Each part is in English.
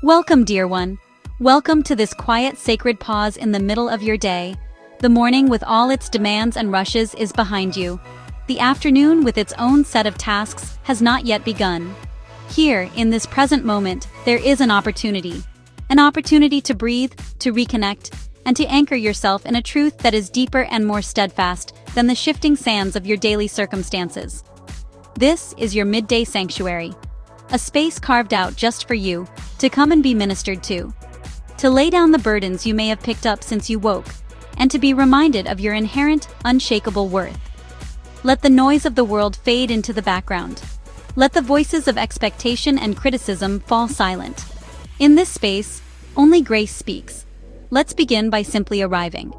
Welcome, dear one. Welcome to this quiet, sacred pause in the middle of your day. The morning, with all its demands and rushes, is behind you. The afternoon, with its own set of tasks, has not yet begun. Here, in this present moment, there is an opportunity. An opportunity to breathe, to reconnect, and to anchor yourself in a truth that is deeper and more steadfast than the shifting sands of your daily circumstances. This is your midday sanctuary, a space carved out just for you, to come and be ministered to lay down the burdens you may have picked up since you woke, and to be reminded of your inherent, unshakable worth. Let the noise of the world fade into the background. Let the voices of expectation and criticism fall silent. In this space, only grace speaks. Let's begin by simply arriving.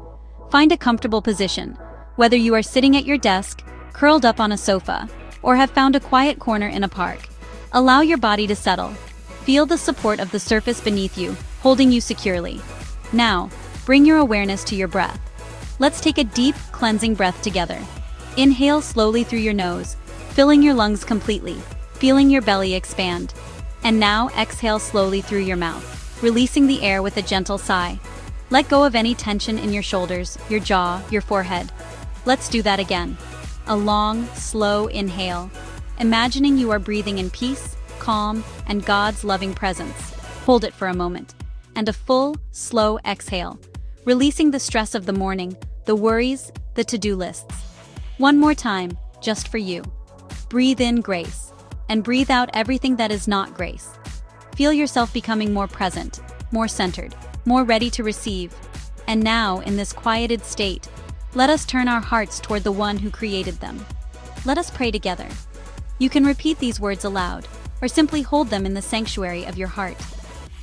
Find a comfortable position, whether you are sitting at your desk, curled up on a sofa, or have found a quiet corner in a park. Allow your body to settle. Feel the support of the surface beneath you, holding you securely. Now, bring your awareness to your breath. Let's take a deep, cleansing breath together. Inhale slowly through your nose, filling your lungs completely, feeling your belly expand. And now exhale slowly through your mouth, releasing the air with a gentle sigh. Let go of any tension in your shoulders, your jaw, your forehead. Let's do that again. A long, slow inhale, imagining you are breathing in peace, calm, and God's loving presence. Hold it for a moment. And a full, slow exhale, releasing the stress of the morning, the worries, the to-do lists. One more time, just for you. Breathe in grace, and breathe out everything that is not grace. Feel yourself becoming more present, more centered, more ready to receive. And now, in this quieted state, let us turn our hearts toward the one who created them. Let us pray together. You can repeat these words aloud, or simply hold them in the sanctuary of your heart.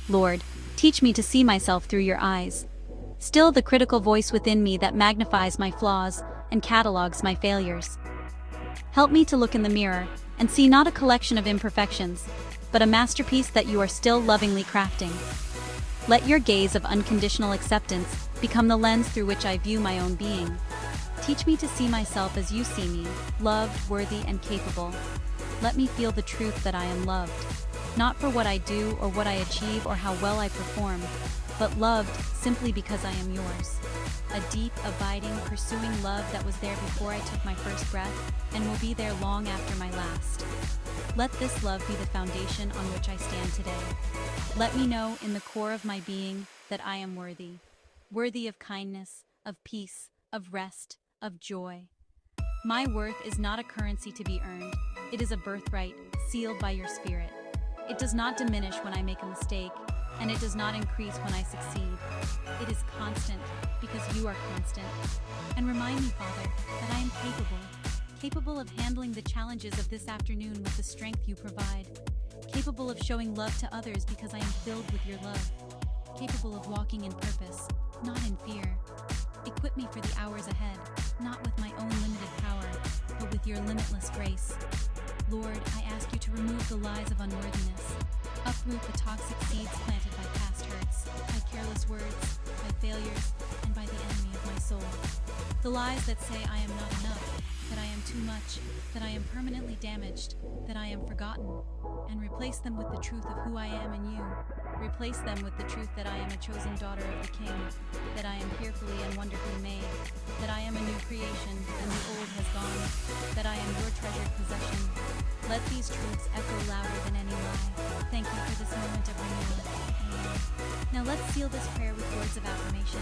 Lord, teach me to see myself through your eyes. Still the critical voice within me that magnifies my flaws and catalogs my failures. Help me to look in the mirror and see not a collection of imperfections, but a masterpiece that you are still lovingly crafting. Let your gaze of unconditional acceptance become the lens through which I view my own being. Teach me to see myself as you see me, loved, worthy, and capable. Let me feel the truth that I am loved, not for what I do or what I achieve or how well I perform, but loved simply because I am yours. A deep, abiding, pursuing love that was there before I took my first breath and will be there long after my last. Let this love be the foundation on which I stand today. Let me know in the core of my being that I am worthy. Worthy of kindness, of peace, of rest, of joy. My worth is not a currency to be earned. It is a birthright, sealed by your spirit. It does not diminish when I make a mistake, and it does not increase when I succeed. It is constant, because you are constant. And remind me, Father, that I am capable of handling the challenges of this afternoon with the strength you provide, capable of showing love to others because I am filled with your love, capable of walking in purpose, not in fear. Equip me for the hours ahead, not with my own limited power, but with your limitless grace. Lord, I ask you to remove the lies of unworthiness, uproot the toxic seeds planted by past hurts, by careless words, by failures, and by the enemy of my soul. The lies that say I am not enough, that I am too much, that I am permanently damaged, that I am forgotten, and replace them with the truth of who I am in you. Replace them with the truth that I am a chosen daughter of the King, that I am fearfully and wonderfully made, that I am a new creation and the old has gone, that I am your treasured possession. Let these truths echo louder than any lie. Thank you for this moment of renewal. Amen. Now let's seal this prayer with words of affirmation.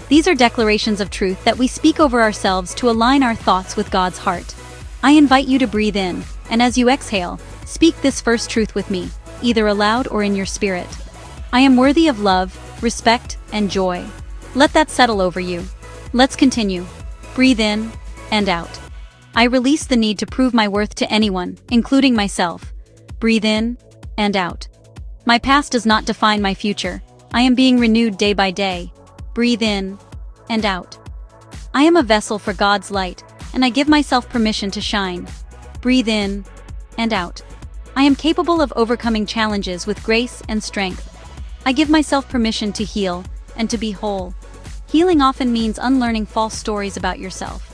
These are declarations of truth that we speak over ourselves to align our thoughts with God's heart. I invite you to breathe in, and as you exhale, speak this first truth with me, either aloud or in your spirit. I am worthy of love, respect, and joy. Let that settle over you. Let's continue. Breathe in and out. I release the need to prove my worth to anyone, including myself. Breathe in and out. My past does not define my future. I am being renewed day by day. Breathe in and out. I am a vessel for God's light, and I give myself permission to shine. Breathe in and out. I am capable of overcoming challenges with grace and strength. I give myself permission to heal and to be whole. Healing often means unlearning false stories about yourself.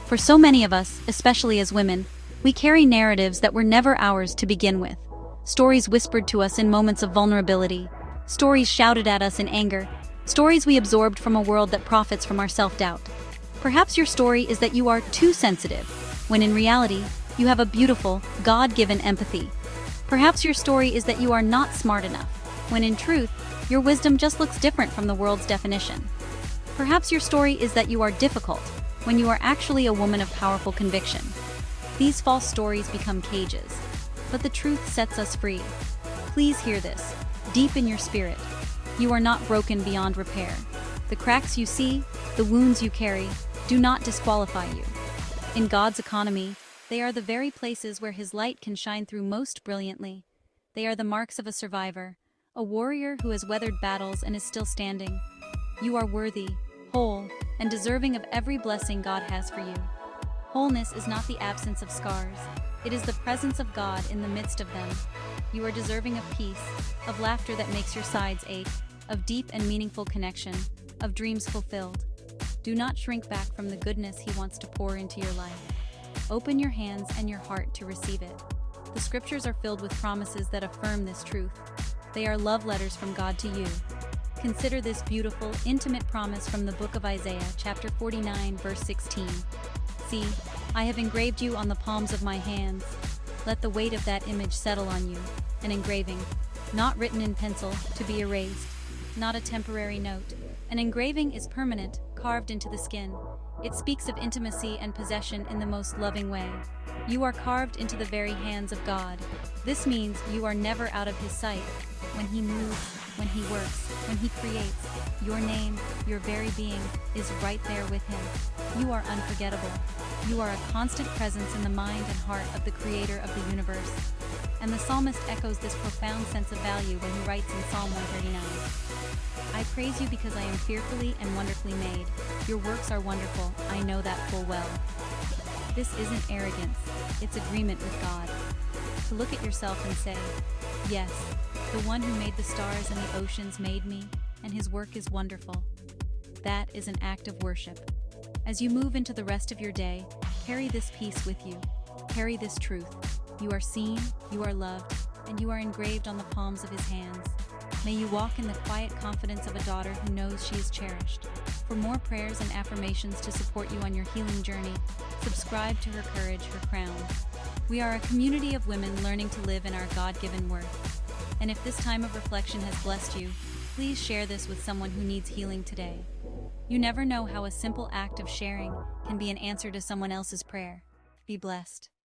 For so many of us, especially as women, we carry narratives that were never ours to begin with. Stories whispered to us in moments of vulnerability. stories shouted at us in anger, stories we absorbed from a world that profits from our self-doubt. Perhaps your story is that you are too sensitive, when in reality, you have a beautiful, God-given empathy. Perhaps your story is that you are not smart enough, when in truth, your wisdom just looks different from the world's definition. Perhaps your story is that you are difficult, when you are actually a woman of powerful conviction. These false stories become cages, but the truth sets us free. Please hear this, deep in your spirit. You are not broken beyond repair. The cracks you see, the wounds you carry, do not disqualify you. In God's economy, they are the very places where His light can shine through most brilliantly. They are the marks of a survivor, a warrior who has weathered battles and is still standing. You are worthy, whole, and deserving of every blessing God has for you. Wholeness is not the absence of scars. It is the presence of God in the midst of them. You are deserving of peace, of laughter that makes your sides ache, of deep and meaningful connection, of dreams fulfilled. Do not shrink back from the goodness He wants to pour into your life. Open your hands and your heart to receive it. The scriptures are filled with promises that affirm this truth. They are love letters from God to you. Consider this beautiful, intimate promise from the book of Isaiah, chapter 49, verse 16. See, I have engraved you on the palms of my hands. Let the weight of that image settle on you. An engraving, not written in pencil, to be erased, not a temporary note. An engraving is permanent, carved into the skin. It speaks of intimacy and possession in the most loving way. You are carved into the very hands of God. This means you are never out of His sight. When He moves, when He works, when He creates, your name, your very being, is right there with Him. You are unforgettable. You are a constant presence in the mind and heart of the Creator of the universe. And the psalmist echoes this profound sense of value when he writes in Psalm 139. I praise you because I am fearfully and wonderfully made. Your works are wonderful, I know that full well. This isn't arrogance, it's agreement with God. To look at yourself and say, yes, the one who made the stars and the oceans made me, and His work is wonderful. That is an act of worship. As you move into the rest of your day, carry this peace with you. Carry this truth. You are seen, you are loved, and you are engraved on the palms of His hands. May you walk in the quiet confidence of a daughter who knows she is cherished. For more prayers and affirmations to support you on your healing journey, subscribe to Her Courage, Her Crown. We are a community of women learning to live in our God-given worth. And if this time of reflection has blessed you, please share this with someone who needs healing today. You never know how a simple act of sharing can be an answer to someone else's prayer. Be blessed.